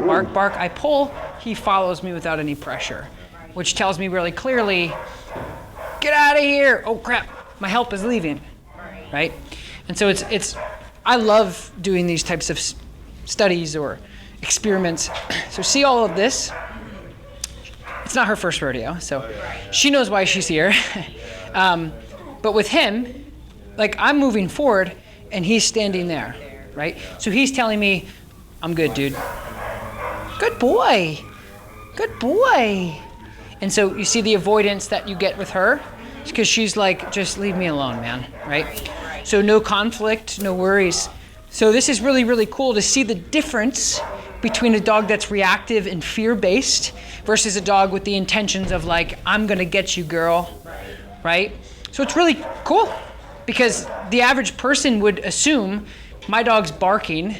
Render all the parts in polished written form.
bark, bark. I pull, he follows me without any pressure, which tells me really clearly, get out of here. Oh crap, my help is leaving, right? And so I love doing these types of studies or experiments. So see all of this? It's not her first rodeo, so she knows why she's here. But with him, like I'm moving forward and he's standing there, right? So he's telling me, I'm good, dude. Good boy. Good boy. And so you see the avoidance that you get with her? Because she's like, just leave me alone, man, right? So no conflict, no worries. So this is really, really cool to see the difference between a dog that's reactive and fear-based versus a dog with the intentions of like, I'm gonna get you, girl, right? So it's really cool because the average person would assume my dog's barking,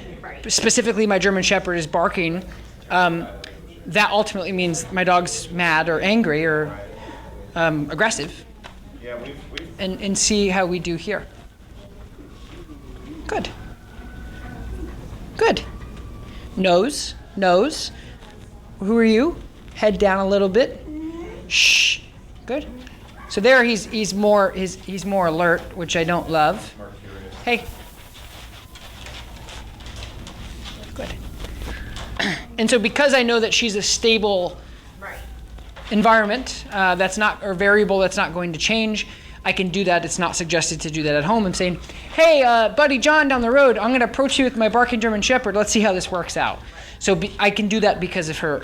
specifically my German Shepherd is barking, that ultimately means my dog's mad or angry or aggressive. Yeah, and see how we do here. Good. Good. Nose, nose. Who are you? Head down a little bit. Shh. Good. So there he's more alert, which I don't love. Hey. Good. And so because I know that she's a stable environment, that's not, or variable that's not going to change, I can do that. It's not suggested to do that at home. I'm saying, hey, buddy John down the road, I'm going to approach you with my barking German Shepherd. Let's see how this works out. So I can do that because of her.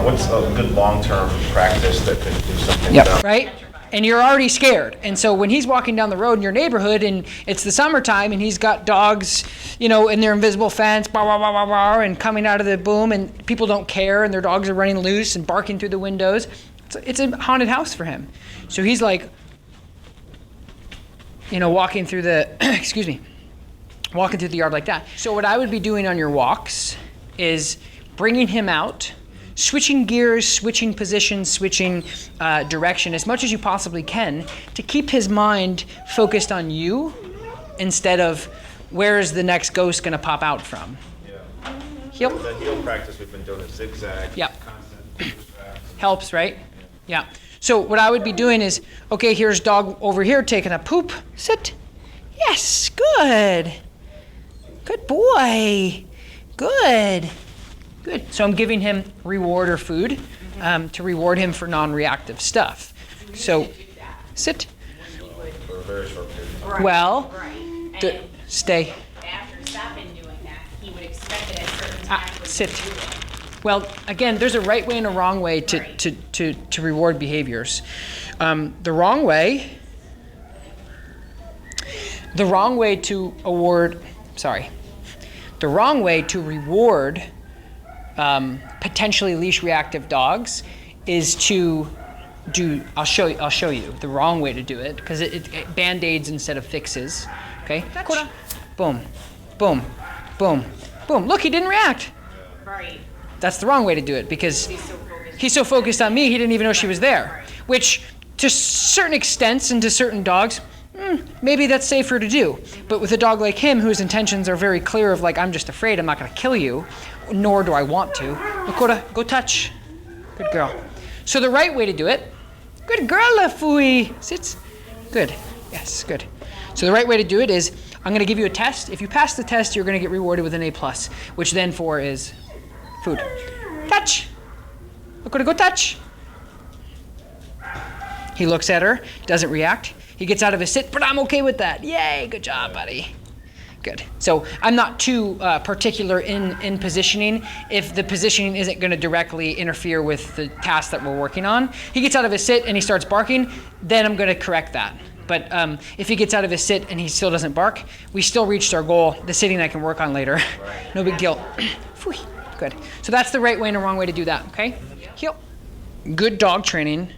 What's a good long-term practice that could do something? Yep. Right? And you're already scared. And so when he's walking down the road in your neighborhood and it's the summertime and he's got dogs, in their invisible fence, bah, bah, bah, bah, bah, and coming out of the boom and people don't care and their dogs are running loose and barking through the windows, it's a haunted house for him. So he's like, walking through the, walking through the yard like that. So what I would be doing on your walks is bringing him out, switching gears, switching positions, switching direction as much as you possibly can to keep his mind focused on you instead of where is the next ghost going to pop out from. Yeah. Heel. The heel practice we've been doing is zigzag. Yep. Constant. Helps, right? Yeah. So what I would be doing is, okay, here's dog over here taking a poop. Sit. Yes, good. Good boy. Good. Good. So I'm giving him reward or food to reward him for non-reactive stuff. So sit. For a very short period. Well, stay. After stopping doing that, he would expect it at certain times. Sit. Well, again, there's a right way and a wrong way to reward behaviors. The wrong way to reward potentially leash reactive dogs is to do. I'll show you the wrong way to do it because it band-aids instead of fixes. Okay. Touch. Boom, boom, boom, boom. Look, he didn't react. Right. That's the wrong way to do it because he's so focused on me, he didn't even know she was there. Which, to certain extents and to certain dogs, maybe that's safer to do. But with a dog like him, whose intentions are very clear of like, I'm just afraid, I'm not going to kill you, nor do I want to. Lakota, go touch. Good girl. So the right way to do it, good girl, Lafui. Sits. Good. Yes, good. So the right way to do it is, I'm going to give you a test. If you pass the test, you're going to get rewarded with an A+, which then for is food. Touch. Lakota, go touch. He looks at her, doesn't react. He gets out of his sit, but I'm okay with that. Yay, good job, buddy. Good. So I'm not too particular in positioning if the positioning isn't going to directly interfere with the task that we're working on. He gets out of his sit and he starts barking, then I'm going to correct that. But if he gets out of his sit and he still doesn't bark, we still reached our goal. The sitting I can work on later. No big deal. Good. So that's the right way and the wrong way to do that, okay? Heel. Good dog training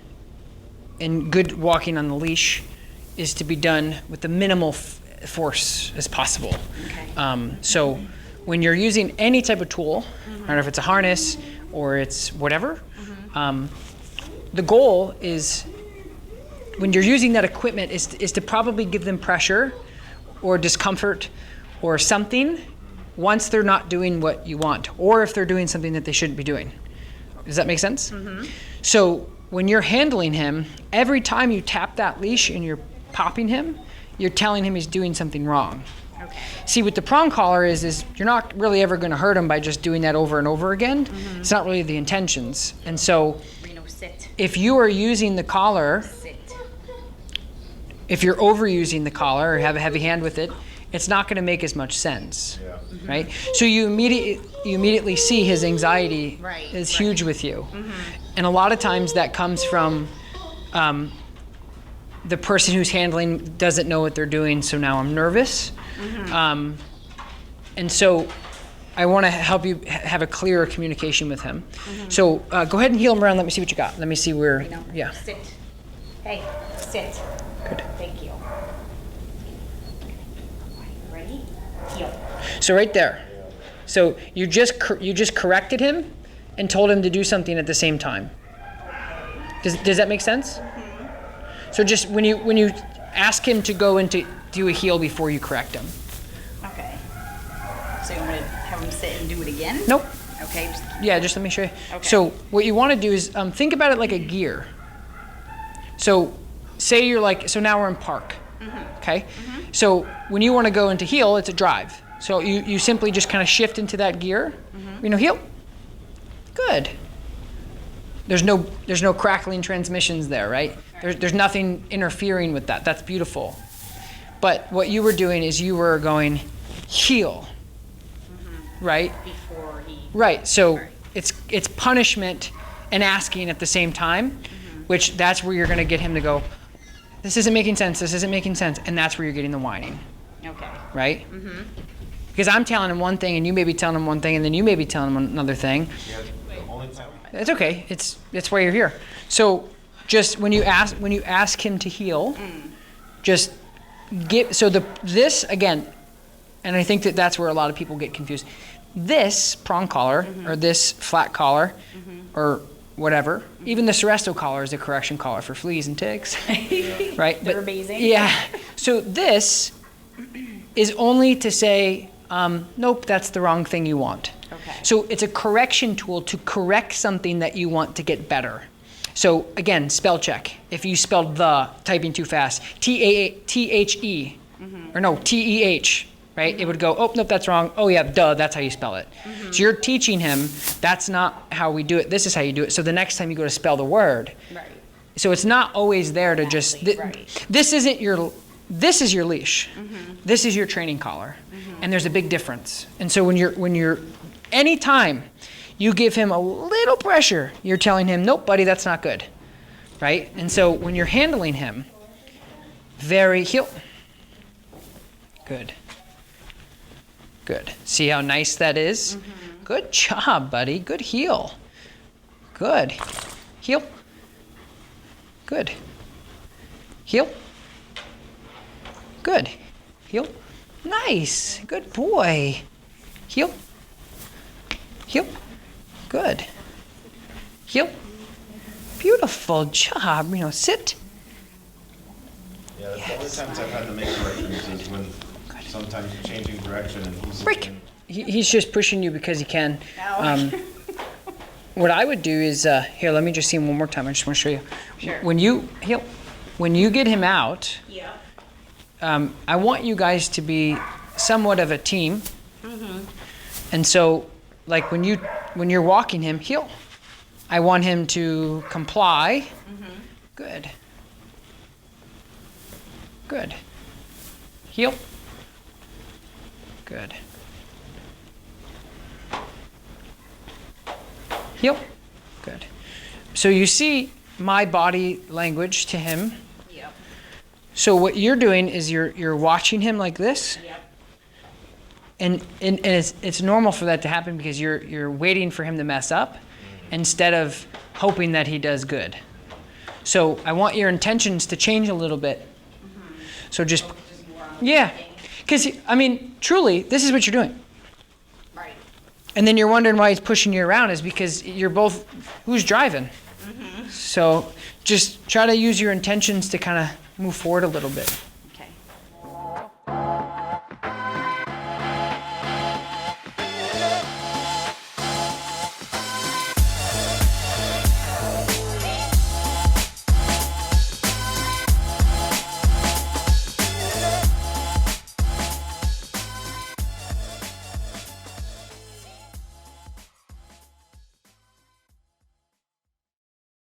and good walking on the leash is to be done with the minimal force as possible. Okay. So when you're using any type of tool, no matter if it's a harness or it's whatever, the goal is when you're using that equipment is to probably give them pressure or discomfort or something once they're not doing what you want, or if they're doing something that they shouldn't be doing. Does that make sense? So when you're handling him, every time you tap that leash and you're popping him, you're telling him he's doing something wrong. Okay. See, with the prong collar is you're not really ever going to hurt him by just doing that over and over again. It's not really the intentions. And so Reno, sit. if you are using the collar, Sit. if you're overusing the collar or have a heavy hand with it, it's not going to make as much sense, right? So you immediately see his anxiety Right, is huge with you. And a lot of times that comes from the person who's handling doesn't know what they're doing, so now I'm nervous. And so I want to help you have a clearer communication with him. So go ahead and heel him around. Let me see what you got. Let me see where, Reno, yeah. sit. Hey, sit. Good. Thank you. Ready? Heel. So right there. So you just corrected him and told him to do something at the same time. Does that make sense? So just when you ask him to go into do a heel before you correct him. Okay. So you want me to have him sit and do it again? Nope. Okay. Just, Yeah, just let me show you. Okay. So what you want to do is think about it like a gear. So say you're like, so now we're in park, okay? So when you want to go into heel, it's a drive. So you simply just kind of shift into that gear, heel. Good. There's no crackling transmissions there, right? There's nothing interfering with that. That's beautiful. But what you were doing is you were going heel, right? before he. Right. So it's punishment and asking at the same time, which that's where you're going to get him to go, this isn't making sense, this isn't making sense, and that's where you're getting the whining, Okay. right? Because I'm telling him one thing and you may be telling him one thing and then you may be telling him another thing. Yeah, the only time It's okay. It's why you're here. So just when you ask him to heel, just this again, and I think that's where a lot of people get confused. This prong collar or this flat collar or whatever, even the Seresto collar is a correction collar for fleas and ticks, right? They're amazing. Yeah. So this is only to say, nope, that's the wrong thing you want. Okay. So it's a correction tool to correct something that you want to get better. So again, spell check. If you spelled the typing too fast, T-H-E, or no, T-E-H, right? It would go, oh, nope, that's wrong. Oh yeah, duh, that's how you spell it. So you're teaching him, that's not how we do it, this is how you do it. So the next time you go to spell the word, Right. so it's not always there to just, Exactly, right. this is your leash. This is your training collar. And there's a big difference. And so when you're, anytime you give him a little pressure, you're telling him, nope, buddy, that's not good, right? And so when you're handling him, very heel. Good. Good. See how nice that is? Good job, buddy. Good heel. Good. Heel. Good. Heel. Good. Heel. Nice. Good boy. Heel. Heel. Good. Heel. Beautiful job. Sit. Yeah, the only times I've had to make corrections is when sometimes changing direction and he's Break. looking- He's just pushing you because he can. No. What I would do is, here, let me just see him one more time. I just want to show you. Sure. When you get him out, Yeah. I want you guys to be somewhat of a team. And so, like when you're walking him, heel. I want him to comply. Good. Good. Heel. Good. Heel. Good. So you see my body language to him. Yep. So what you're doing is you're watching him like this. Yep. And it's normal for that to happen because you're waiting for him to mess up instead of hoping that he does good. So I want your intentions to change a little bit. So just, yeah. Because, I mean, truly, this is what you're doing. Right. And then you're wondering why he's pushing you around is because you're both, who's driving? So just try to use your intentions to kind of move forward a little bit.